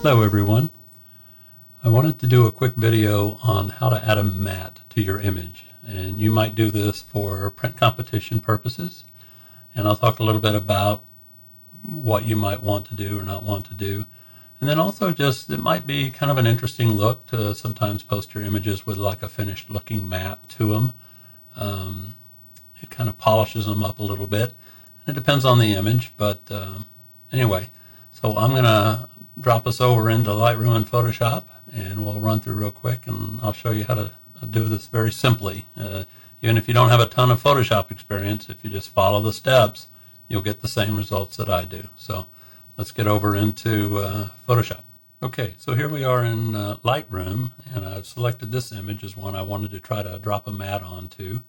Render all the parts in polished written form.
Hello everyone. I wanted to do a quick video on how to add a matte to your image, and you might do this for print competition purposes, and I'll talk a little bit about what you might want to do or not want to do, and then also just it might be kind of an interesting look to sometimes post your images with like a finished looking matte to them. It kind of polishes them up a little bit. It depends on the image, but anyway, so I'm going to drop us over into Lightroom and Photoshop, and we'll run through real quick, and I'll show you how to do this very simply. Even if you don't have a ton of Photoshop experience, if you just follow the steps, you'll get the same results that I do. So let's get over into Photoshop. Okay, so here we are in Lightroom, and I've selected this image as one I wanted to try to drop a matte onto.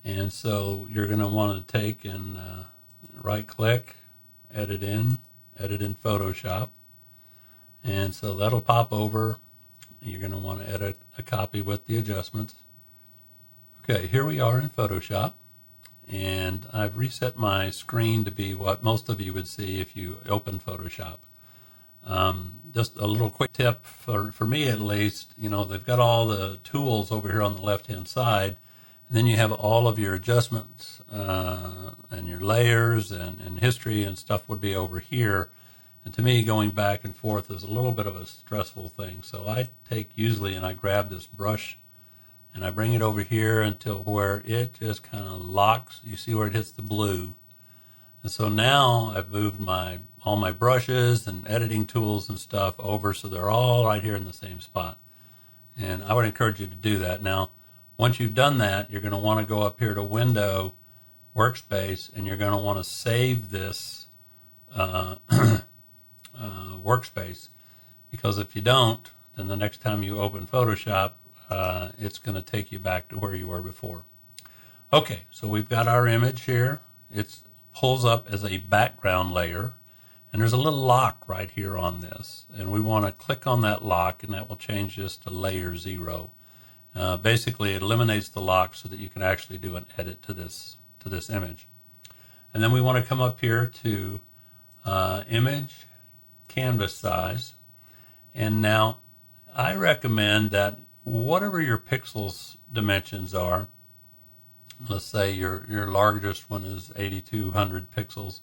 And so you're going to want to take and right click, edit in Photoshop. And so that'll pop over. You're going to want to edit a copy with the adjustments. Okay, here we are in Photoshop, and I've reset my screen to be what most of you would see if you open Photoshop. Just a little quick tip for me at least, you know, they've got all the tools over here on the left hand side, and then you have all of your adjustments and your layers and history and stuff would be over here. And to me, going back and forth is a little bit of a stressful thing. So I take usually and I grab this brush and I bring it over here until where it just kind of locks. You see where it hits the blue. And so now I've moved all my brushes and editing tools and stuff over so they're all right here in the same spot. And I would encourage you to do that. Now, once you've done that, you're going to want to go up here to Window, Workspace, and you're going to want to save this workspace, because if you don't, then the next time you open Photoshop, it's going to take you back to where you were before. Okay, so we've got our image here. It pulls up as a background layer, and there's a little lock right here on this, and we want to click on that lock, and that will change this to layer 0. Basically, it eliminates the lock so that you can actually do an edit to this image. And then we want to come up here to Image, Canvas Size, and now I recommend that whatever your pixels dimensions are, let's say your largest one is 8200 pixels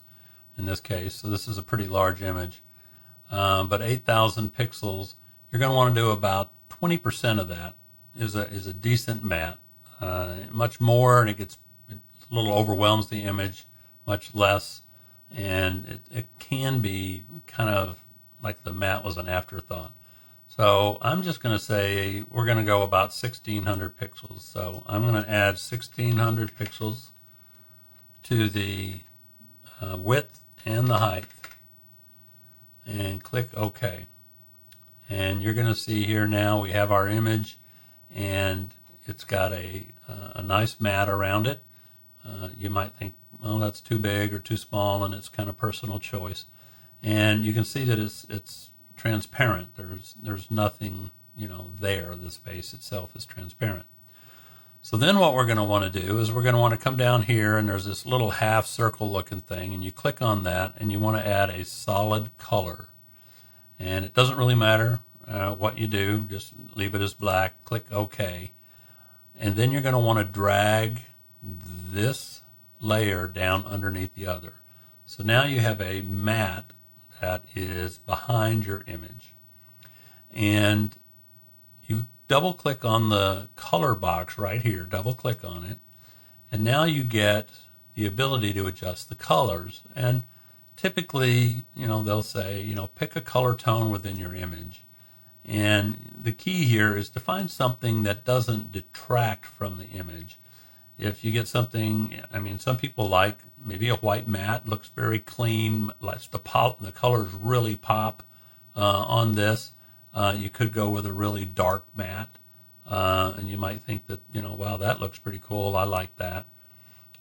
in this case, so this is a pretty large image, but 8000 pixels, you're going to want to do about 20% of that is a decent matte. Much more and it a little overwhelms the image, much less, and it can be kind of like the matte was an afterthought. So I'm just going to say we're going to go about 1600 pixels. So I'm going to add 1600 pixels to the width and the height and click OK. And you're going to see here now we have our image, and it's got a nice matte around it. You might think, well, that's too big or too small, and it's kind of personal choice. And you can see that it's transparent. There's nothing, you know, there. The space itself is transparent. So then what we're going to want to do is we're going to want to come down here, and there's this little half circle looking thing, and you click on that, and you want to add a solid color. And it doesn't really matter what you do, just leave it as black, click OK. And then you're going to want to drag this layer down underneath the other. So now you have a matte that is behind your image. And you double click on the color box right here, double click on it, and now you get the ability to adjust the colors. And typically, you know, they'll say, you know, pick a color tone within your image. And the key here is to find something that doesn't detract from the image. If you get something, I mean, some people like maybe a white matte, looks very clean, lets the colors really pop on this. You could go with a really dark matte, and you might think that, you know, wow, that looks pretty cool, I like that.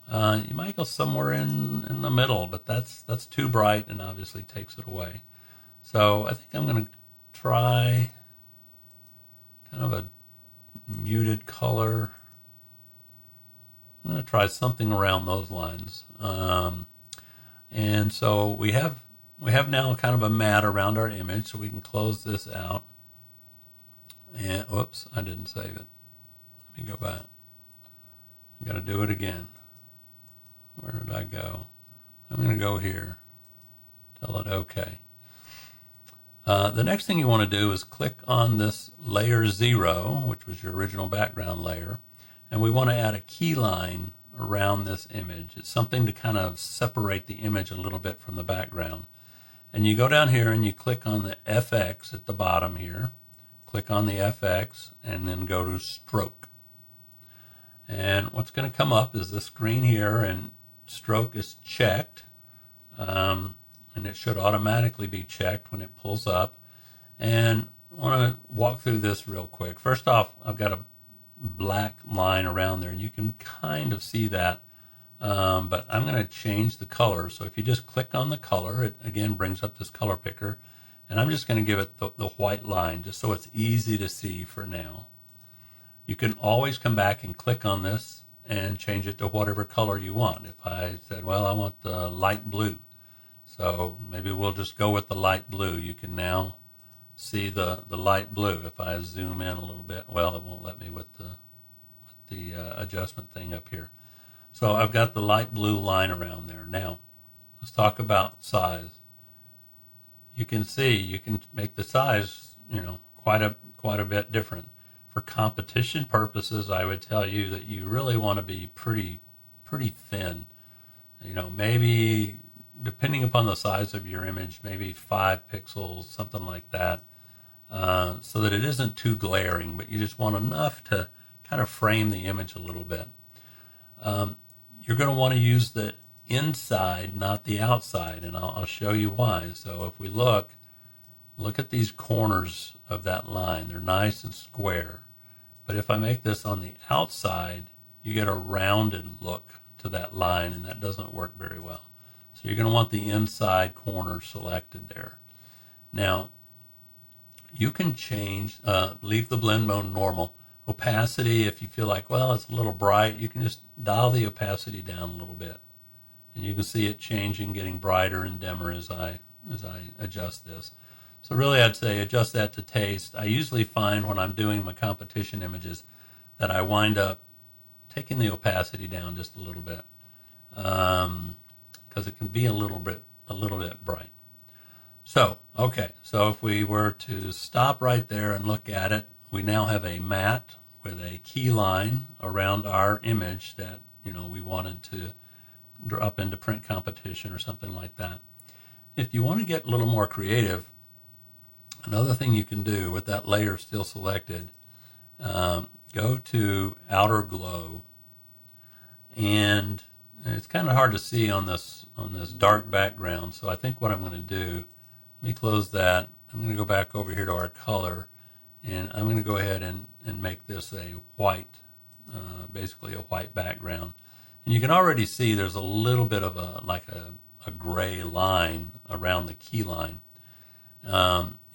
You might go somewhere in the middle, but that's too bright and obviously takes it away. So I think I'm going to try kind of a muted color. I'm going to try something around those lines. And so we have we have now kind of a mat around our image, so we can close this out. And whoops, I didn't save it. Let me go back. I got to do it again. Where did I go? I'm going to go here. Tell it OK. The next thing you want to do is click on this layer 0, which was your original background layer, and we want to add a key line around this image. It's something to kind of separate the image a little bit from the background. And you go down here and you click on the FX at the bottom here. Click on the FX and then go to stroke. And what's going to come up is this screen here, and stroke is checked. And it should automatically be checked when it pulls up. And I want to walk through this real quick. First off, I've got a black line around there, and you can kind of see that. But I'm going to change the color. So if you just click on the color, it again brings up this color picker. And I'm just going to give it the white line, just so it's easy to see for now. You can always come back and click on this and change it to whatever color you want. If I said, well, I want the light blue, so maybe we'll just go with the light blue. You can now see the light blue. If I zoom in a little bit, well, it won't let me with the adjustment thing up here. So I've got the light blue line around there. Now, let's talk about size. You can see you can make the size, quite a bit different. For competition purposes, I would tell you that you really want to be pretty thin. Maybe depending upon the size of your image, maybe 5 pixels, something like that, so that it isn't too glaring, but you just want enough to kind of frame the image a little bit. You're going to want to use the inside, not the outside, and I'll show you why. So if we look at these corners of that line. They're nice and square. But if I make this on the outside, you get a rounded look to that line, and that doesn't work very well. So you're going to want the inside corner selected there. Now, you can change, leave the blend mode normal. Opacity, if you feel like, well, it's a little bright, you can just dial the opacity down a little bit. And you can see it changing, getting brighter and dimmer as I adjust this. So really, I'd say adjust that to taste. I usually find when I'm doing my competition images that I wind up taking the opacity down just a little bit, because it can be a little bit bright. So, okay, so if we were to stop right there and look at it, we now have a mat with a key line around our image that we wanted to drop into print competition or something like that. If you want to get a little more creative, another thing you can do with that layer still selected, go to outer glow, and it's kind of hard to see on this dark background. So I think what I'm going to do, let me close that. I'm going to go back over here to our color, and I'm going to go ahead and make this a white, basically a white background. And you can already see there's a little bit of a gray line around the key line.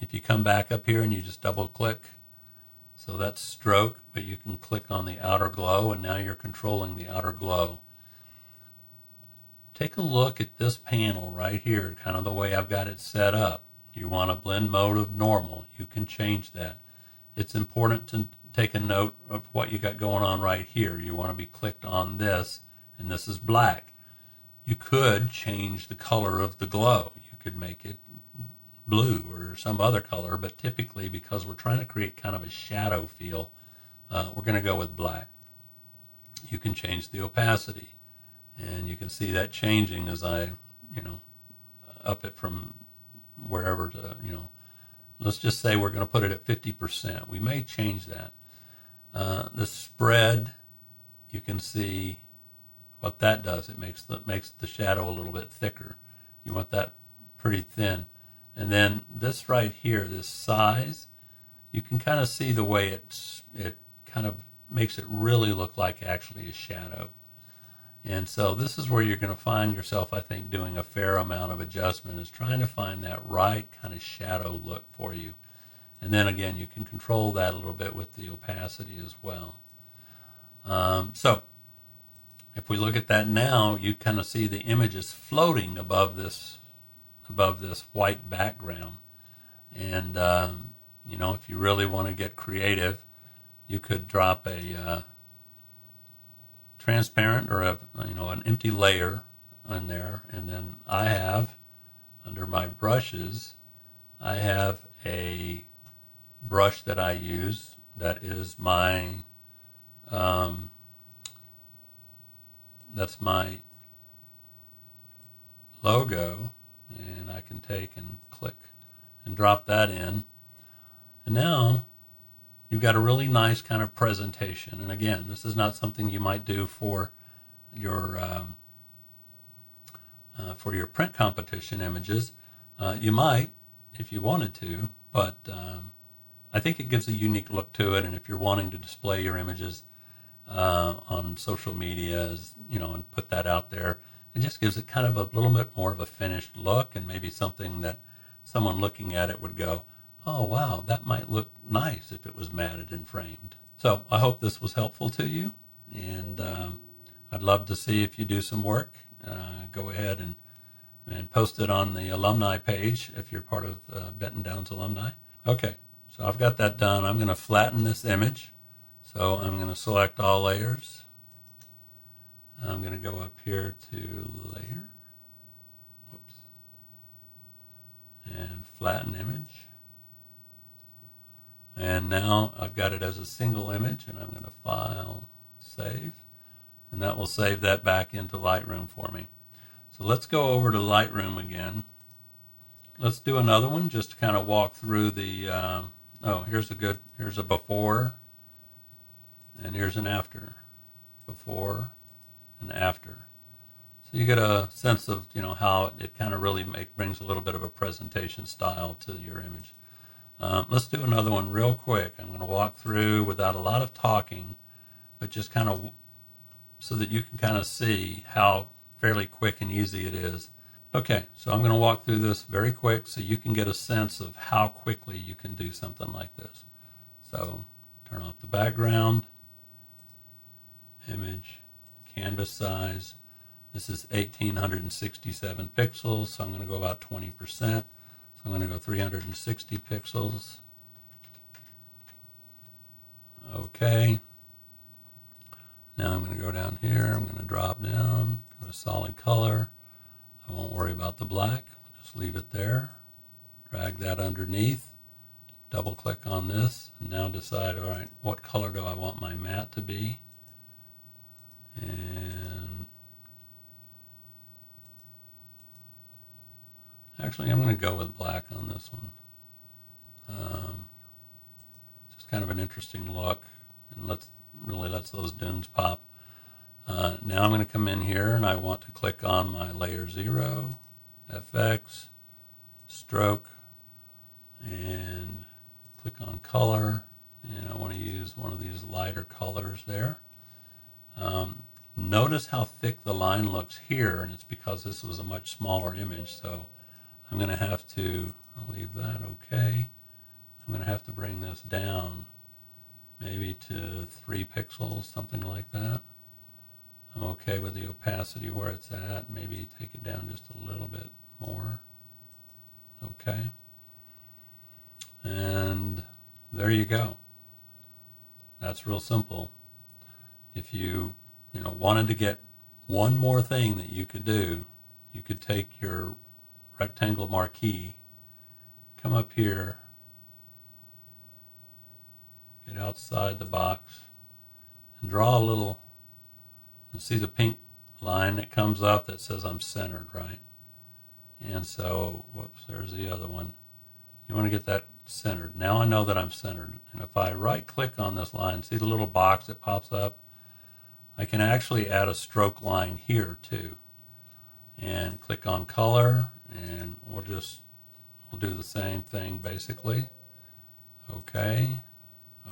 If you come back up here and you just double click, so that's stroke, but you can click on the outer glow, and now you're controlling the outer glow. Take a look at this panel right here, kind of the way I've got it set up. You want a blend mode of normal. You can change that. It's important to take a note of what you got going on right here. You want to be clicked on this, and this is black. You could change the color of the glow. You could make it blue or some other color, but typically, because we're trying to create kind of a shadow feel, we're going to go with black. You can change the opacity, and you can see that changing as I, up it from wherever to, let's just say we're going to put it at 50%. We may change that. The spread, you can see what that does. It makes the shadow a little bit thicker. You want that pretty thin. And then this right here, this size, you can kind of see the way it kind of makes it really look like actually a shadow. And so this is where you're going to find yourself, I think, doing a fair amount of adjustment, is trying to find that right kind of shadow look for you. And then again, you can control that a little bit with the opacity as well. So if we look at that now, you kind of see the image is floating above this above this white background. And, you know, if you really want to get creative, you could drop a transparent or an empty layer on there. And then I have, under my brushes, I have a brush that I use that is that's my logo, and I can take and click and drop that in. And now you've got a really nice kind of presentation. And again, this is not something you might do for your print competition images. You might if you wanted to, but I think it gives a unique look to it. And if you're wanting to display your images on social media, as you know, and put that out there, it just gives it kind of a little bit more of a finished look, and maybe something that someone looking at it would go, oh wow, that might look nice if it was matted and framed. So I hope this was helpful to you, and I'd love to see if you do some work. Go ahead and post it on the alumni page if you're part of Benton Downs alumni. Okay, so I've got that done. I'm going to flatten this image. So I'm going to select all layers. I'm going to go up here to layer. Whoops. And flatten image. And now I've got it as a single image, and I'm going to file, save. And that will save that back into Lightroom for me. So let's go over to Lightroom again. Let's do another one just to kind of walk through the, here's a before, and here's an after. Before and after. So you get a sense of, you know, how it kind of really brings a little bit of a presentation style to your image. Let's do another one real quick. I'm going to walk through without a lot of talking, but just kind of so that you can kind of see how fairly quick and easy it is. Okay, so I'm going to walk through this very quick so you can get a sense of how quickly you can do something like this. So turn off the background, image, canvas size. This is 1867 pixels, so I'm going to go about 20%. So I'm going to go 360 pixels. Okay. Now I'm going to go down here. I'm going to drop down, go to solid color. I won't worry about the black. We'll just leave it there. Drag that underneath. Double click on this, and now decide, all right, what color do I want my matte to be? And actually, I'm going to go with black on this one. Just kind of an interesting look, and really lets those dunes pop. Now I'm going to come in here, and I want to click on my layer 0, FX, stroke, and click on color, and I want to use one of these lighter colors there. Notice how thick the line looks here, and it's because this was a much smaller image, so I'm going to have to, I'll leave that okay. I'm going to have to bring this down maybe to 3 pixels, something like that. I'm okay with the opacity where it's at. Maybe take it down just a little bit more. Okay. And there you go. That's real simple. If you wanted to get one more thing that you could do, you could take your rectangle marquee, come up here, get outside the box, and draw a little, and see the pink line that comes up that says I'm centered, right? And so, whoops, there's the other one. You want to get that centered. Now I know that I'm centered. And if I right click on this line, see the little box that pops up? I can actually add a stroke line here too. And click on color, and we'll do the same thing basically. Okay,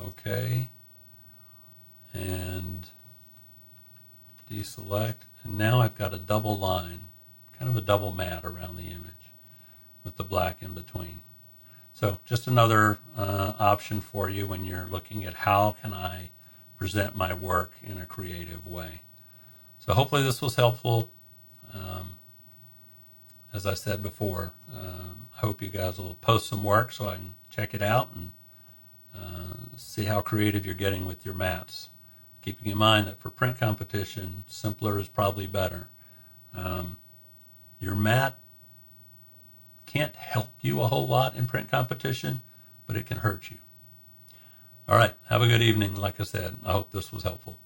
okay, and deselect, and now I've got a double line, kind of a double mat around the image with the black in between. So just another option for you when you're looking at how can I present my work in a creative way. So hopefully this was helpful. as I said before, I hope you guys will post some work so I can check it out and see how creative you're getting with your mats. Keeping in mind that for print competition, simpler is probably better. Your mat can't help you a whole lot in print competition, but it can hurt you. All right, have a good evening. Like I said, I hope this was helpful.